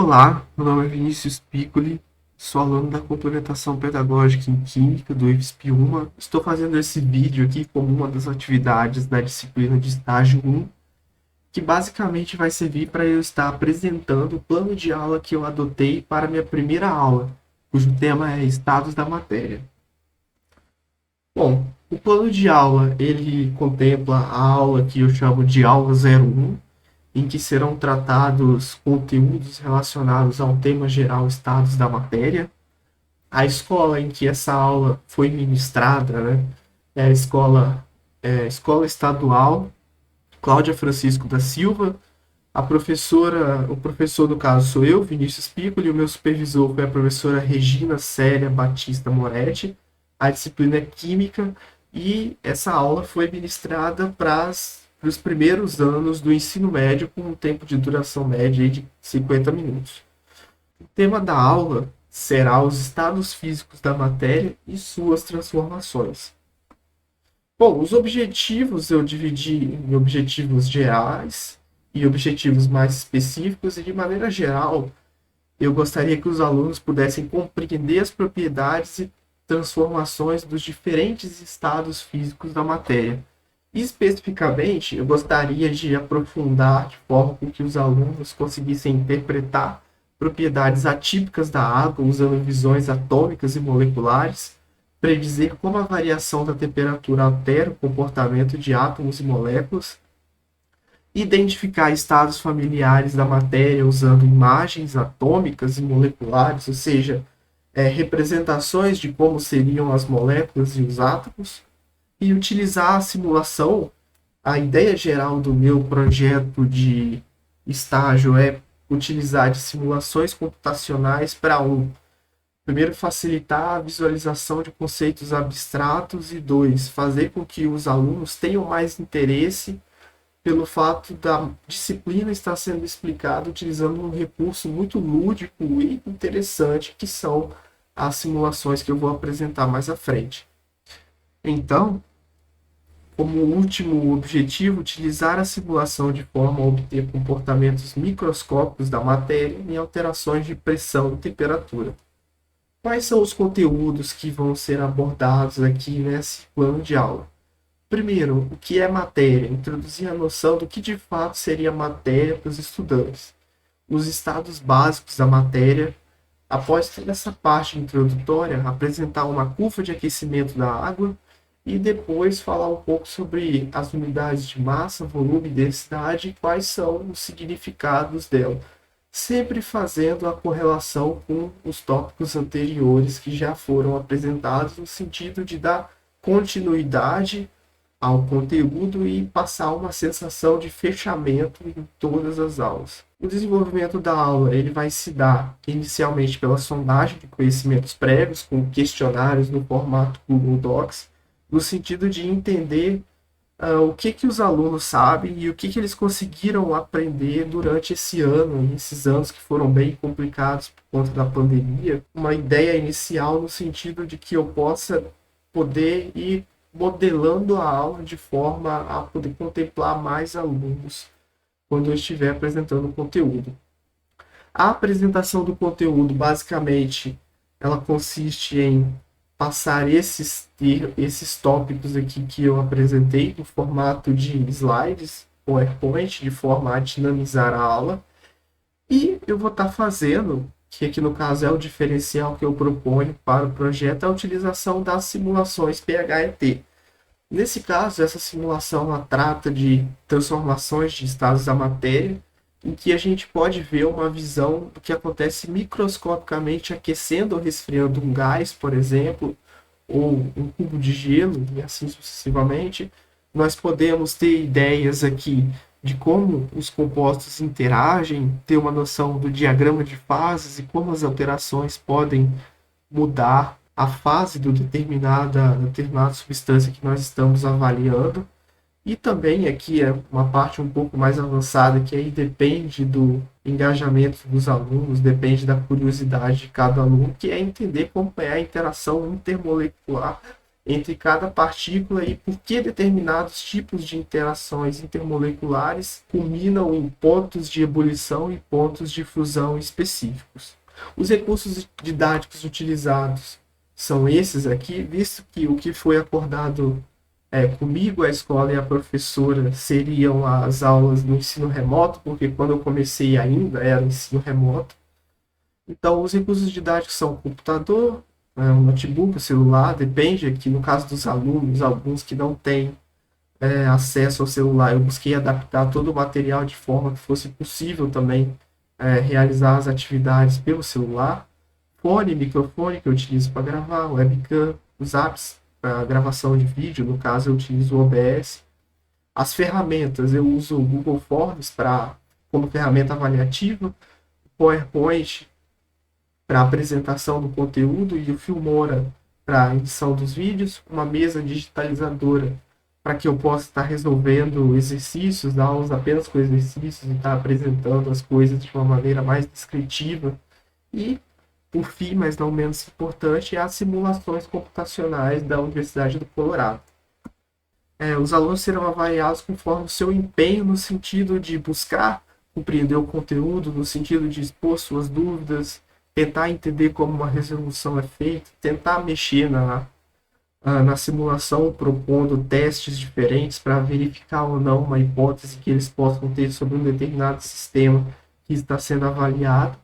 Olá, meu nome é Vinícius Piccoli, sou aluno da complementação pedagógica em Química do IFSP-UMA. Estou fazendo esse vídeo aqui como uma das atividades da disciplina de estágio 1, que basicamente vai servir para eu estar apresentando o plano de aula que eu adotei para minha primeira aula, cujo tema é Estados da Matéria. Bom, o plano de aula, ele contempla a aula que eu chamo de aula 01, em que serão tratados conteúdos relacionados ao tema geral Estados da Matéria. A escola em que essa aula foi ministrada, né, é a Escola Estadual Cláudia Francisco da Silva. O professor do caso sou eu, Vinícius Piccoli, e o meu supervisor foi a professora Regina Célia Batista Moretti. A disciplina é Química e essa aula foi ministrada para os primeiros anos do ensino médio, com um tempo de duração média de 50 minutos. O tema da aula será os estados físicos da matéria e suas transformações. Bom, os objetivos eu dividi em objetivos gerais e objetivos mais específicos, e de maneira geral, eu gostaria que os alunos pudessem compreender as propriedades e transformações dos diferentes estados físicos da matéria. Especificamente, eu gostaria de aprofundar de forma com que os alunos conseguissem interpretar propriedades atípicas da água usando visões atômicas e moleculares, predizer como a variação da temperatura altera o comportamento de átomos e moléculas, identificar estados familiares da matéria usando imagens atômicas e moleculares, ou seja, representações de como seriam as moléculas e os átomos, e utilizar a simulação. A ideia geral do meu projeto de estágio é utilizar de simulações computacionais para primeiro, facilitar a visualização de conceitos abstratos, e dois, fazer com que os alunos tenham mais interesse pelo fato da disciplina estar sendo explicada utilizando um recurso muito lúdico e interessante, que são as simulações que eu vou apresentar mais à frente. Então, como último objetivo, utilizar a simulação de forma a obter comportamentos microscópicos da matéria em alterações de pressão e temperatura. Quais são os conteúdos que vão ser abordados aqui nesse plano de aula? Primeiro, o que é matéria? Introduzir a noção do que de fato seria matéria para os estudantes. Os estados básicos da matéria. Após toda essa parte introdutória, apresentar uma curva de aquecimento da água e depois falar um pouco sobre as unidades de massa, volume e densidade e quais são os significados dela, sempre fazendo a correlação com os tópicos anteriores que já foram apresentados, no sentido de dar continuidade ao conteúdo e passar uma sensação de fechamento em todas as aulas. O desenvolvimento da aula ele vai se dar inicialmente pela sondagem de conhecimentos prévios, com questionários no formato Google Docs, no sentido de entender o que os alunos sabem e o que eles conseguiram aprender durante esse ano, esses anos que foram bem complicados por conta da pandemia. Uma ideia inicial no sentido de que eu possa poder ir modelando a aula de forma a poder contemplar mais alunos quando eu estiver apresentando o conteúdo. A apresentação do conteúdo, basicamente, ela consiste em passar esses tópicos aqui que eu apresentei no formato de slides, PowerPoint, de forma a dinamizar a aula. E eu vou estar fazendo, que aqui no caso é o diferencial que eu proponho para o projeto, a utilização das simulações PHET. Nesse caso, essa simulação ela trata de transformações de estados da matéria, em que a gente pode ver uma visão do que acontece microscopicamente aquecendo ou resfriando um gás, por exemplo, ou um cubo de gelo, e assim sucessivamente. Nós podemos ter ideias aqui de como os compostos interagem, ter uma noção do diagrama de fases e como as alterações podem mudar a fase do determinada substância que nós estamos avaliando. E também aqui é uma parte um pouco mais avançada, que aí depende do engajamento dos alunos, depende da curiosidade de cada aluno, que é entender como é a interação intermolecular entre cada partícula e por que determinados tipos de interações intermoleculares culminam em pontos de ebulição e pontos de fusão específicos. Os recursos didáticos utilizados são esses aqui, visto que o que foi acordado comigo, a escola e a professora seriam as aulas no ensino remoto, porque quando eu comecei ainda era ensino remoto. Então, os recursos didáticos são o computador, um notebook, o celular, depende aqui, no caso dos alunos, alguns que não têm acesso ao celular, eu busquei adaptar todo o material de forma que fosse possível também realizar as atividades pelo celular. Fone, microfone que eu utilizo para gravar, webcam, os apps para gravação de vídeo, no caso eu utilizo o OBS. As ferramentas, eu uso o Google Forms como ferramenta avaliativa, PowerPoint para apresentação do conteúdo e o Filmora para edição dos vídeos, uma mesa digitalizadora para que eu possa estar resolvendo exercícios, aulas apenas com exercícios e estar apresentando as coisas de uma maneira mais descritiva. E, por fim, mas não menos importante, as simulações computacionais da Universidade do Colorado. Os alunos serão avaliados conforme o seu empenho no sentido de buscar compreender o conteúdo, no sentido de expor suas dúvidas, tentar entender como uma resolução é feita, tentar mexer na simulação, propondo testes diferentes para verificar ou não uma hipótese que eles possam ter sobre um determinado sistema que está sendo avaliado.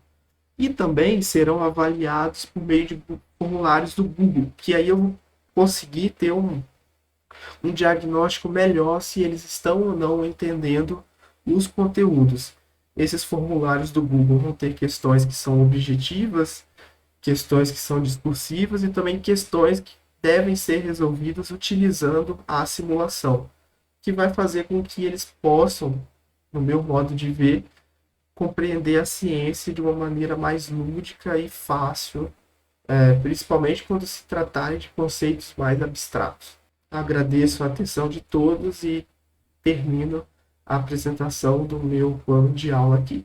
E também serão avaliados por meio de formulários do Google, que aí eu vou conseguir ter um diagnóstico melhor se eles estão ou não entendendo os conteúdos. Esses formulários do Google vão ter questões que são objetivas, questões que são discursivas e também questões que devem ser resolvidas utilizando a simulação, que vai fazer com que eles possam, no meu modo de ver, compreender a ciência de uma maneira mais lúdica e fácil, principalmente quando se tratar de conceitos mais abstratos. Agradeço a atenção de todos e termino a apresentação do meu plano de aula aqui.